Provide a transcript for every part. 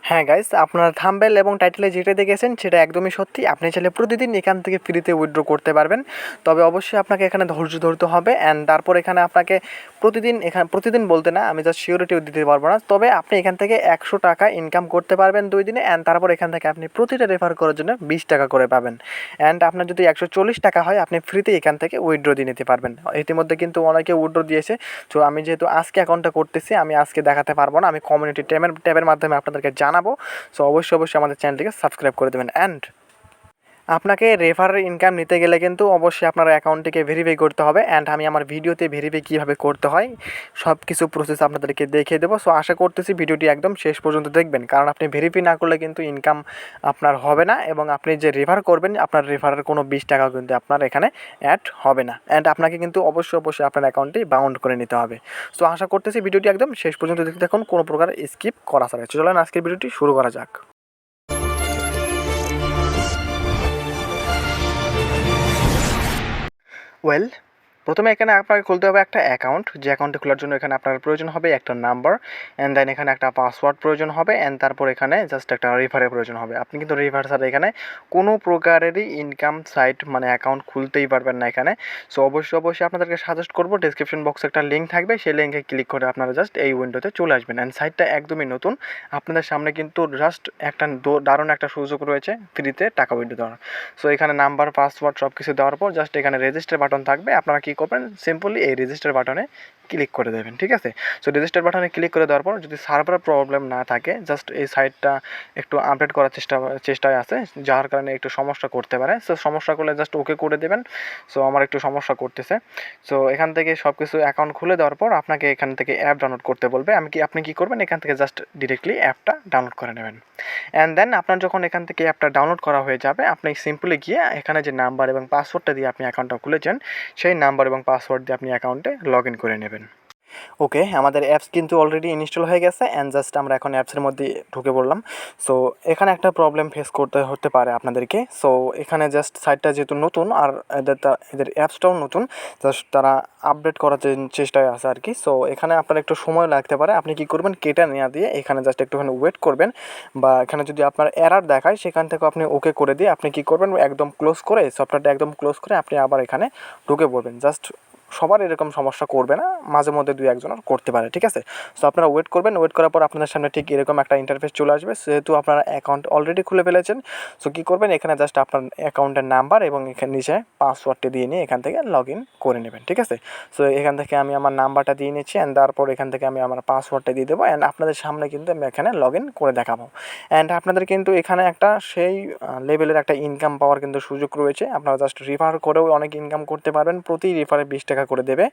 হ্যাঁ গাইস, আপনার থাম্বনেল এবং টাইটেলে যেটা দেখেছেন সেটা একদমই সত্যি। আপনি চাইলে প্রতিদিন এখান থেকে ফ্রিতে উইথড্র করতে পারবেন। তবে অবশ্যই আপনাকে এখানে ধৈর্য ধরতে হবে অ্যান্ড তারপর এখানে আপনাকে প্রতিদিন বলতে না, আমি জাস্ট সিওরিটিও দিতে পারবো না। তবে আপনি এখান থেকে 100 টাকা ইনকাম করতে পারবেন 2 দিনে অ্যান্ড তারপর এখান থেকে আপনি প্রতিটা রেফার করার জন্য 20 টাকা করে পাবেন। অ্যান্ড আপনার যদি 140 টাকা হয় আপনি ফ্রিতে এখান থেকে উইথড্র দিয়ে নিতে পারবেন। ইতিমধ্যে কিন্তু অনেকে উইথড্র দিয়েছে। তো আমি যেহেতু আজকে অ্যাকাউন্টটা করতেছি, আমি আজকে দেখাতে পারবো না, আমি কমিউনিটি ট্যাবের মাধ্যমে আপনাদেরকে জানাবো। সো অবশ্যই আমাদের চ্যানেলটিকে সাবস্ক্রাইব করে দেবেন। অ্যান্ড আপনাকে রেফারের ইনকাম নিতে গেলে কিন্তু অবশ্যই আপনার অ্যাকাউন্টটিকে ভেরিফাই করতে হবে। অ্যান্ড আমি আমার ভিডিওতে ভেরিফাই কীভাবে করতে হয় সব কিছু প্রসেস আপনাদেরকে দেখিয়ে দেবো। সো আশা করতেছি ভিডিওটি একদম শেষ পর্যন্ত দেখবেন, কারণ আপনি ভেরিফাই না করলে কিন্তু ইনকাম আপনার হবে না এবং আপনি যে রেফার করবেন আপনার রেফারের কোনো 20 টাকাও কিন্তু আপনার এখানে অ্যাড হবে না। অ্যান্ড আপনাকে কিন্তু অবশ্যই আপনার অ্যাকাউন্টটি বাউন্ড করে নিতে হবে। সো আশা করতেছি ভিডিওটি একদম শেষ পর্যন্ত দেখতে থাকুন, কোনো প্রকার স্কিপ করা ছাড়া। চলুন আজকের ভিডিওটি শুরু করা যাক। ওয়েল, প্রথমে এখানে আপনাকে খুলতে হবে একটা অ্যাকাউন্ট। যে অ্যাকাউন্টটি খোলার জন্য এখানে আপনার প্রয়োজন হবে একটা নাম্বার অ্যান্ড দেন এখানে একটা পাসওয়ার্ড প্রয়োজন হবে অ্যান্ড তারপর এখানে জাস্ট একটা রেফারের প্রয়োজন হবে। আপনি কিন্তু রেফার ছাড়া এখানে কোনো প্রকারেরই ইনকাম সাইট মানে অ্যাকাউন্ট খুলতেই পারবেন না এখানে। সো অবশ্যই আপনাদেরকে সাজেস্ট করবো, ডেসক্রিপশন বক্সে একটা লিঙ্ক থাকবে, সেই লিঙ্কে ক্লিক করে আপনারা জাস্ট এই উইন্ডোতে চলে আসবেন। অ্যান্ড সাইটটা একদমই নতুন, আপনাদের সামনে কিন্তু জাস্ট একটা দারুণ একটা সুযোগ রয়েছে ফ্রিতে টাকা উইন্ডো দেওয়ার। সো এখানে নাম্বার পাসওয়ার্ড সব কিছু দেওয়ার পর জাস্ট এখানে রেজিস্টার বাটন থাকবে। আপনারা কী করবেন, সিম্পলি এই রেজিস্টার বাটনে ক্লিক করে দেবেন, ঠিক আছে। সো রেজিস্টার বাটনে ক্লিক করে দেওয়ার পর যদি সার্ভার প্রবলেম না থাকে, জাস্ট এই সাইটটা একটু আপডেট করার চেষ্টায় আছে, যার কারণে একটু সমস্যা করতে পারে। সো সমস্যা করলে জাস্ট ওকে করে দেবেন। সো আমার একটু সমস্যা করতেছে। সো এখান থেকে সব কিছু অ্যাকাউন্ট খুলে দেওয়ার পর আপনাকে এখান থেকে অ্যাপ ডাউনলোড করতে বলবে। আপনি কী করবেন, এখান থেকে জাস্ট ডিরেক্টলি অ্যাপটা ডাউনলোড করে নেবেন। অ্যান্ড দেন আপনার যখন এখান থেকে অ্যাপটা ডাউনলোড করা হয়ে যাবে, আপনি সিম্পলি গিয়ে এখানে যে নাম্বার এবং পাসওয়ার্ডটা দিয়ে আপনি অ্যাকাউন্টটা খুলেছেন সেই নাম্বার এবং পাসওয়ার্ড দিয়ে আপনি অ্যাকাউন্টে লগ ইন করে নেবেন। ওকে, আমাদের অ্যাপস কিন্তু অলরেডি ইনস্টল হয়ে গেছে অ্যান্ড জাস্ট আমরা এখন অ্যাপসের মধ্যে ঢুকে পড়লাম। সো এখানে একটা প্রবলেম ফেস করতে হতে পারে আপনাদেরকে। সো এখানে জাস্ট সাইটটা যেহেতু নতুন আর এদের অ্যাপসটাও নতুন, জাস্ট তারা আপডেট করার চেষ্টায় আছে আর কি। সো এখানে আপনার একটু সময় লাগতে পারে। আপনি কী করবেন, কেটে নেওয়া দিয়ে এখানে জাস্ট একটুখানি ওয়েট করবেন, বা এখানে যদি আপনার এরার দেখায় সেখান থেকে আপনি ওকে করে দিয়ে আপনি কী করবেন, একদম ক্লোজ করে সফটওয়্যারটা একদম ক্লোজ করে আপনি আবার এখানে ঢুকে পড়বেন। জাস্ট সবার এরকম সমস্যা করবে না, মাঝে মধ্যে 2-1জনের করতে পারে, ঠিক আছে। সো আপনারা ওয়েট করবেন, ওয়েট করার পর আপনাদের সামনে ঠিক এরকম একটা ইন্টারফেস চলে আসবে। যেহেতু আপনারা অ্যাকাউন্ট অলরেডি খুলে ফেলেছেন, সো কী করবেন, এখানে জাস্ট আপনার অ্যাকাউন্টের নাম্বার এবং এখানে নিচে পাসওয়ার্ডটি দিয়ে নিয়ে এখান থেকে লগ ইন করে নেবেন, ঠিক আছে। সো এখান থেকে আমি আমার নাম্বারটা দিয়ে নিচ্ছি অ্যান্ড তারপর এখান থেকে আমি আমার পাসওয়ার্ডটা দিয়ে দেবো অ্যান্ড আপনাদের সামনে কিন্তু আমি এখানে লগ ইন করে দেখাবো। অ্যান্ড আপনাদের কিন্তু এখানে একটা সেই লেভেলের একটা ইনকাম পাওয়ার কিন্তু সুযোগ রয়েছে। আপনারা জাস্ট রেফার করেও অনেক ইনকাম করতে পারবেন, প্রতি রেফারে 20 টাকা করে দেবে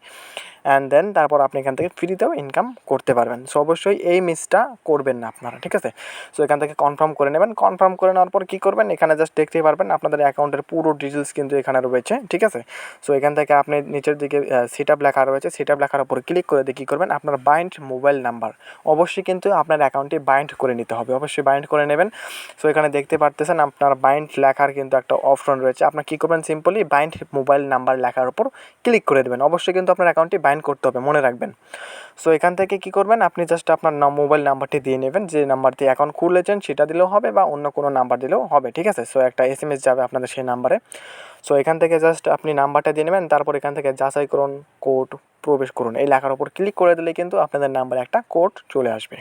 অ্যান্ড দেন তারপর আপনি এখান থেকে ফ্রিতেও ইনকাম করতে পারবেন। সো অবশ্যই এই মিসটা করবেন না আপনারা, ঠিক আছে। সো এখান থেকে কনফার্ম করে নেবেন। কনফার্ম করে নেওয়ার পর কী করবেন, এখানে জাস্ট দেখতেই পারবেন আপনাদের অ্যাকাউন্টের পুরো ডিটেলস কিন্তু এখানে রয়েছে, ঠিক আছে। সো এখান থেকে আপনি নিচের দিকে সেট আপ লেখা রয়েছে, সেট আপ লেখার উপর ক্লিক করে দিয়ে কী করবেন, আপনার বাইন্ড মোবাইল নাম্বার অবশ্যই কিন্তু আপনার অ্যাকাউন্টে বাইন্ড করে নিতে হবে, অবশ্যই বাইন্ড করে নেবেন। সো এখানে দেখতে পারতেছেন আপনার বাইন্ড লেখার কিন্তু একটা অপশন রয়েছে। আপনার কী করবেন, সিম্পলি বাইন্ড মোবাইল নাম্বার লেখার উপর ক্লিক করে দেবেন। অবশ্যই কিন্তু আপনার অ্যাকাউন্টটি বাইন্ড করতে হবে, মনে রাখবেন। সো এখান থেকে কী করবেন, আপনি জাস্ট আপনার মোবাইল নাম্বারটি দিয়ে নেবেন, যে নাম্বার দিয়ে অ্যাকাউন্ট খুলেছেন সেটা দিলেও হবে বা অন্য কোনো নাম্বার দিলেও হবে, ঠিক আছে। সো একটা SMS যাবে আপনাদের সেই নাম্বারে। সো এখান থেকে জাস্ট আপনি নাম্বারটা দিয়ে নেবেন, তারপর এখান থেকে যাচাই করুন কোড প্রবেশ করুন, এই লেখার উপর ক্লিক করে দিলে কিন্তু আপনাদের নাম্বারে একটা কোড চলে আসবে।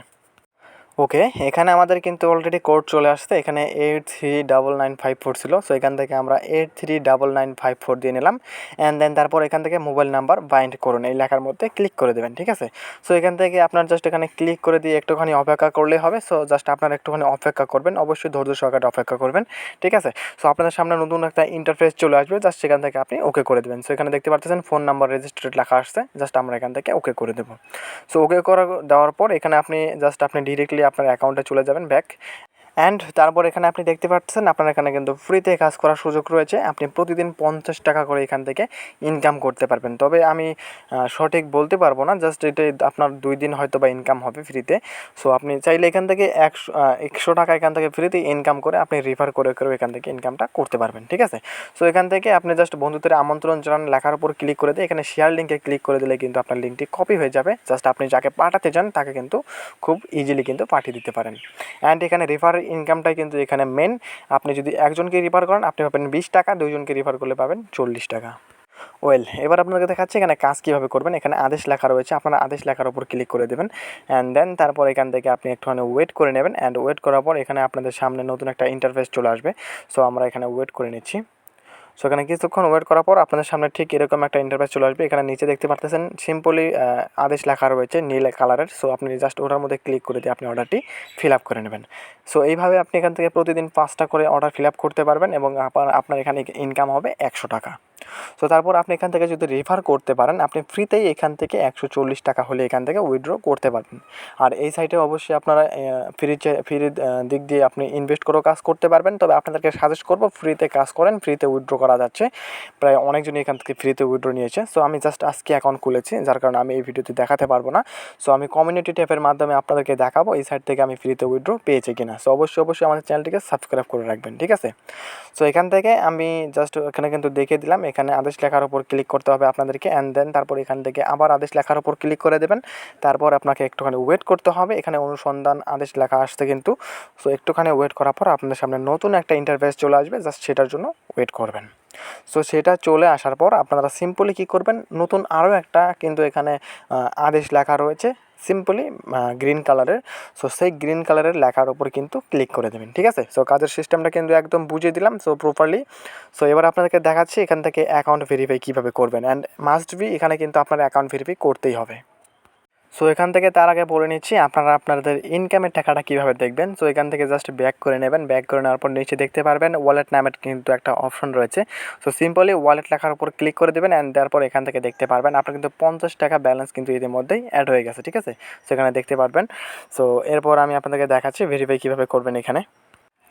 ওকে, এখানে আমাদের কিন্তু অলরেডি কোড চলে আসছে। এখানে 839954 ছিল। সো এখান থেকে আমরা 839954 দিয়ে নিলাম অ্যান্ড দেন তারপর এখান থেকে মোবাইল নাম্বার বাইন্ড করুন, এই লেখার মধ্যে ক্লিক করে দেবেন, ঠিক আছে। সো এখান থেকে আপনার জাস্ট এখানে ক্লিক করে দিয়ে একটুখানি অপেক্ষা করলেই হবে। সো জাস্ট আপনারা একটুখানি অপেক্ষা করবেন, অবশ্যই ধৈর্য সহকারে অপেক্ষা করবেন, ঠিক আছে। সো আপনাদের সামনে নতুন একটা ইন্টারফেস চলে আসবে, জাস্ট সেখান থেকে আপনি ওকে করে দেবেন। সো এখানে দেখতে পাচ্ছেন ফোন নাম্বার রেজিস্টার্ড লেখা আসছে, জাস্ট আমরা এখান থেকে ওকে করে দেবো। সো ওকে করে দেওয়ার পর এখানে আপনি ডিরেক্টলি আপনার অ্যাকাউন্টে চলে যাবেন ব্যাক অ্যান্ড তারপর এখানে আপনি দেখতে পাচ্ছেন আপনার এখানে কিন্তু ফ্রিতে কাজ করার সুযোগ রয়েছে। আপনি প্রতিদিন 50 টাকা করে এখান থেকে ইনকাম করতে পারবেন। তবে আমি সঠিক বলতে পারবো না, জাস্ট এটাই আপনার 2 দিন হয়তো বা ইনকাম হবে ফ্রিতে। সো আপনি চাইলে এখান থেকে 100 টাকা এখান থেকে ফ্রিতে ইনকাম করে আপনি রেফার করে করেও এখান থেকে ইনকামটা করতে পারবেন, ঠিক আছে। সো এখান থেকে আপনি জাস্ট বন্ধুদের আমন্ত্রণ জানান লেখার উপর ক্লিক করে দিয়ে এখানে শেয়ার লিঙ্কে ক্লিক করে দিলে কিন্তু আপনার লিঙ্কটি কপি হয়ে যাবে। জাস্ট আপনি যাকে পাঠাতে চান তাকে কিন্তু খুব ইজিলি কিন্তু পাঠিয়ে দিতে পারেন। অ্যান্ড এখানে রেফার ইনকামটাই কিন্তু এখানে মেন। আপনি যদি একজনকে রেফার করেন আপনি পাবেন 20 টাকা, 2 জনকে রেফার করলে পাবেন 40 টাকা। ওয়েল, এবার আপনাকে দেখাচ্ছি এখানে কাজ কীভাবে করবেন। এখানে আদেশ লেখা রয়েছে, আপনারা আদেশ লেখার উপর ক্লিক করে দেবেন। অ্যান্ড দেন তারপর এখান থেকে আপনি একটুখানি ওয়েট করে নেবেন। অ্যান্ড ওয়েট করার পর এখানে আপনাদের সামনে নতুন একটা ইন্টারফেস চলে আসবে। সো আমরা এখানে ওয়েট করে নিচ্ছি। সো এখানে কিছুক্ষণ ওয়েট করার পর আপনাদের সামনে ঠিক এরকম একটা ইন্টারফেস চলে আসবে। এখানে নিচে দেখতে পারতেছেন সিম্পলি আদেশ লেখা রয়েছে নীল কালারের। সো আপনি জাস্ট ওটার মধ্যে ক্লিক করে দিয়ে আপনি অর্ডারটি ফিল আপ করে নেবেন। সো এইভাবে আপনি এখান থেকে প্রতিদিন 5টা করে অর্ডার ফিল আপ করতে পারবেন এবং আপনার এখানে ইনকাম হবে 100 টাকা। সো তারপর আপনি এখান থেকে যদি রেফার করতে পারেন আপনি ফ্রিতেই এখান থেকে 140 টাকা হলে এখান থেকে উইথড্র করতে পারবেন। আর এই সাইটে অবশ্যই আপনারা ফ্রির দিক দিয়ে আপনি ইনভেস্ট করেও কাজ করতে পারবেন। তবে আপনাদেরকে সাজেস্ট করবো ফ্রিতে কাজ করেন, ফ্রিতে উইথড্র করা যাচ্ছে। প্রায় অনেকজনই এখান থেকে ফ্রিতে উইথড্র নিয়েছে। সো আমি জাস্ট আজকে অ্যাকাউন্ট খুলেছি, যার কারণে আমি এই ভিডিওতে দেখাতে পারবো না। সো আমি কমিউনিটি ট্যাবের মাধ্যমে আপনাদেরকে দেখাবো এই সাইট থেকে আমি ফ্রিতে উইথড্র পেয়েছি কিনা। সো অবশ্যই আমাদের চ্যানেলটিকে সাবস্ক্রাইব করে রাখবেন, ঠিক আছে। সো এখান থেকে আমি জাস্ট এখানে কিন্তু দেখিয়ে দিলাম, এখানে আদেশ লেখার উপর ক্লিক করতে হবে আপনাদেরকে। অ্যান্ড দেন তারপর এখান থেকে আবার আদেশ লেখার উপর ক্লিক করে দেবেন। তারপর আপনাকে একটুখানি ওয়েট করতে হবে, এখানে অনুসন্ধান আদেশ লেখা আসতে কিন্তু। সো একটুখানি ওয়েট করার পর আপনাদের সামনে নতুন একটা ইন্টারফেস চলে আসবে, জাস্ট সেটার জন্য ওয়েট করবেন। সো সেটা চলে আসার পর আপনারা সিম্পলি কী করবেন, নতুন আরও একটা কিন্তু এখানে আদেশ লেখা রয়েছে সিম্পলি গ্রিন কালারের। সো সেই গ্রিন কালারের লেখার ওপর কিন্তু ক্লিক করে দেবেন, ঠিক আছে। সো কাজের সিস্টেমটা কিন্তু একদম বুঝিয়ে দিলাম সো প্রপারলি। সো এবার আপনাদেরকে দেখাচ্ছি এখান থেকে অ্যাকাউন্ট ভেরিফাই কীভাবে করবেন। অ্যান্ড মাস্ট বি এখানে কিন্তু আপনার অ্যাকাউন্ট ভেরিফাই করতেই হবে। সো এখান থেকে তার আগে বলে নিচ্ছি আপনারা আপনাদের ইনকামের টাকাটা কীভাবে দেখবেন। সো এখান থেকে জাস্ট ব্যাক করে নেবেন। ব্যাক করে নেওয়ার পর নিচে দেখতে পারবেন ওয়ালেট নামের কিন্তু একটা অপশন রয়েছে। সো সিম্পলি ওয়ালেট লেখার উপর ক্লিক করে দেবেন। অ্যান্ড তারপর এখান থেকে দেখতে পারবেন আপনার কিন্তু 50 টাকা ব্যালেন্স কিন্তু এর মধ্যেই অ্যাড হয়ে গেছে, ঠিক আছে। সেখানে দেখতে পারবেন। সো এরপর আমি আপনাদেরকে দেখাচ্ছি ভেরিফাই কীভাবে করবেন এখানে।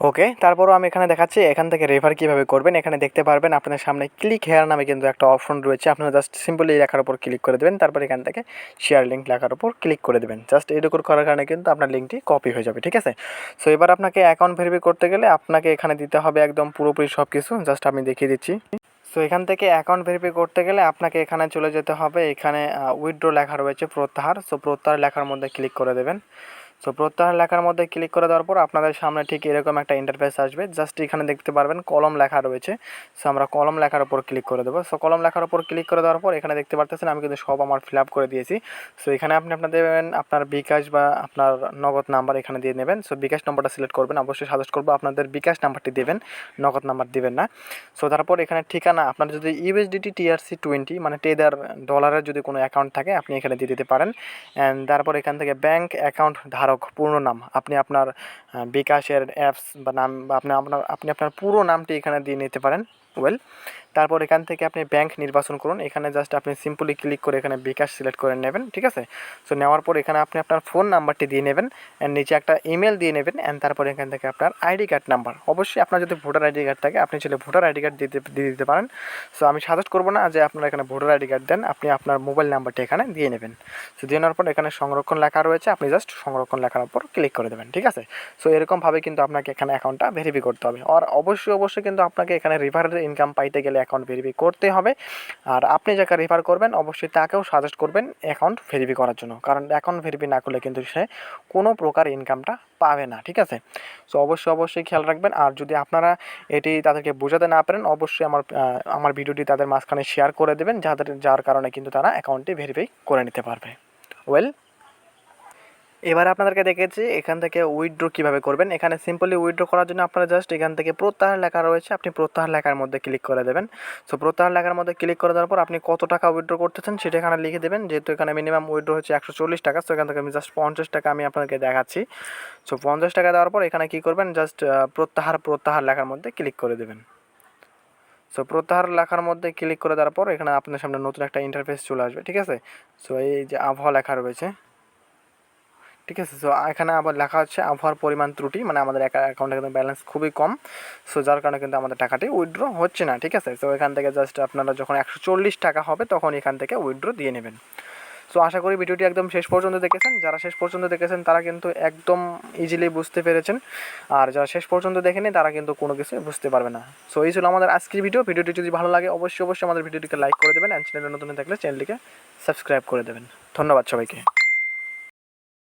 ওকে, তারপরও আমি এখানে দেখাচ্ছি এখান থেকে রেফার কীভাবে করবেন। এখানে দেখতে পারবেন আপনাদের সামনে ক্লিক হেয়ার নামে কিন্তু একটা অপশন রয়েছে। আপনারা জাস্ট সিম্পলি এই লেখার উপর ক্লিক করে দেবেন। তারপর এখান থেকে শেয়ার লিঙ্ক লেখার উপর ক্লিক করে দেবেন। জাস্ট এইটুকু করার কারণে কিন্তু আপনার লিঙ্কটি কপি হয়ে যাবে, ঠিক আছে। সো এবার আপনাকে অ্যাকাউন্ট ভেরিফাই করতে গেলে আপনাকে এখানে দিতে হবে একদম পুরোপুরি সব কিছু। জাস্ট আমি দেখিয়ে দিচ্ছি। সো এখান থেকে অ্যাকাউন্ট ভেরিফাই করতে গেলে আপনাকে এখানে চলে যেতে হবে। এখানে উইথড্র লেখা রয়েছে প্রত্যাহার। সো প্রত্যাহার লেখার মধ্যে ক্লিক করে দেবেন। সো প্রত্যাহার লেখার মধ্যে ক্লিক করে দেওয়ার পর আপনাদের সামনে ঠিক এরকম একটা ইন্টারফেস আসবে। জাস্ট এখানে দেখতে পারবেন কলম লেখা রয়েছে। সো আমরা কলম লেখার উপর ক্লিক করে দেবো। সো কলম লেখার উপর ক্লিক করে দেওয়ার পর এখানে দেখতে পারতেছেন আমি কিন্তু সব আমার ফিল আপ করে দিয়েছি। সো এখানে আপনি দেবেন আপনার বিকাশ বা আপনার নগদ নাম্বার এখানে দিয়ে নেবেন। সো বিকাশ নাম্বারটা সিলেক্ট করবেন। অবশ্যই সাজেস্ট করবো আপনাদের বিকাশ নাম্বারটি দেবেন, নগদ নাম্বার দিবেন না। সো তারপর এখানে ঠিকানা আপনার যদি ইউএসডিটি TRC20 মানে টেদার ডলারের যদি কোনো অ্যাকাউন্ট থাকে আপনি এখানে দিয়ে দিতে পারেন। অ্যান্ড তারপর এখান থেকে ব্যাঙ্ক অ্যাকাউন্ট ধারক পূর্ণ নাম আপনি আপনার বিকাশের অ্যাপস বা নাম বা আপনি আপনার পুরো নামটি এখানে দিয়ে নিতে পারেন। ওয়েল, তারপর এখান থেকে আপনি ব্যাঙ্ক নির্বাচন করুন। এখানে জাস্ট আপনি সিম্পলি ক্লিক করে এখানে বিকাশ সিলেক্ট করে নেবেন, ঠিক আছে। সো নেওয়ার পর এখানে আপনি আপনার ফোন নাম্বারটি দিয়ে নেবেন। অ্যান্ড নিচে একটা ইমেল দিয়ে নেবেন। অ্যান্ড তারপর এখান থেকে আপনার আইডি কার্ড নাম্বার, অবশ্যই আপনার যদি ভোটার আইডি কার্ড থাকে আপনি চাইলে ভোটার আইডি কার্ড দিয়ে দিতে পারেন। সো আমি সাজেস্ট করবো না যে আপনারা এখানে ভোটার আইডি কার্ড দেন, আপনি আপনার মোবাইল নাম্বারটি এখানে দিয়ে নেবেন। সো দিয়ে নেওয়ার পর এখানে সংরক্ষণ লেখা রয়েছে, আপনি জাস্ট সংরক্ষণ লেখার উপর ক্লিক করে দেবেন, ঠিক আছে। সো এরকমভাবে কিন্তু আপনাকে এখানে অ্যাকাউন্টটা ভেরিফাই করতে হবে। আর অবশ্যই কিন্তু আপনাকে এখানে রেফারের ইনকাম পাইতে গেলে অ্যাকাউন্ট ভেরিফাই করতে হবে। আর আপনি যাকে রেফার করবেন অবশ্যই তাকেও সাজেস্ট করবেন অ্যাকাউন্ট ভেরিফাই করার জন্য, কারণ অ্যাকাউন্ট ভেরিফাই না করলে কিন্তু সে কোনো প্রকার ইনকামটা পাবে না, ঠিক আছে। সো অবশ্যই খেয়াল রাখবেন। আর যদি আপনারা এটি তাদেরকে বোঝাতে না পারেন অবশ্যই আমার ভিডিওটি তাদের মাঝখানে শেয়ার করে দেবেন, যার কারণে কিন্তু তারা অ্যাকাউন্টটি ভেরিফাই করে নিতে পারবে। ওয়েল, এবার আপনাদেরকে দেখেছি এখান থেকে উইথড্র কীভাবে করবেন। এখানে সিম্পলি উইথড্র করার জন্য আপনারা জাস্ট এখান থেকে প্রত্যাহার লেখা রয়েছে, আপনি প্রত্যাহার লেখার মধ্যে ক্লিক করে দেবেন। সো প্রত্যাহার লেখার মধ্যে ক্লিক করে দেওয়ার পর আপনি কত টাকা উইথড্র করতেছেন সেটা এখানে লিখে দেবেন। যেহেতু এখানে মিনিমাম উইথড্র হচ্ছে 140 টাকা, সো এখান থেকে আমি জাস্ট 50 টাকা আমি আপনাদেরকে দেখাচ্ছি। সো 50 টাকা দেওয়ার পর এখানে কী করবেন, জাস্ট প্রত্যাহার লেখার মধ্যে ক্লিক করে দেবেন। সো প্রত্যাহার লেখার মধ্যে ক্লিক করে দেওয়ার পর এখানে আপনার সামনে নতুন একটা ইন্টারফেস চলে আসবে, ঠিক আছে। সো এই যে আবহাওয়া লেখা রয়েছে, ঠিক আছে। সো এখানে আবার লেখা হচ্ছে আবহাওয়ার পরিমাণ ত্রুটি, মানে আমাদের অ্যাকাউন্টে কিন্তু ব্যালেন্স খুবই কম, সো যার কারণে কিন্তু আমাদের টাকাটি উইথড্র হচ্ছে না। ঠিক আছে। তো এখান থেকে জাস্ট আপনারা যখন 140 টাকা হবে তখন এখান থেকে উইথড্র দিয়ে নেবেন। সো আশা করি ভিডিওটি একদম শেষ পর্যন্ত দেখেছেন। যারা শেষ পর্যন্ত দেখেছেন তারা কিন্তু একদম ইজিলি বুঝতে পেরেছেন, আর যারা শেষ পর্যন্ত দেখেনি তারা কিন্তু কোনো কিছু বুঝতে পারবে না। সো এই ছিল আমাদের আজকের ভিডিওটি যদি ভালো লাগে অবশ্যই আমাদের ভিডিওটিকে লাইক করে দেবেন, অ্যান্ড চ্যানেলে নতুন থাকলে চ্যানেলটিকে সাবস্ক্রাইব করে দেবেন। ধন্যবাদ সবাইকে।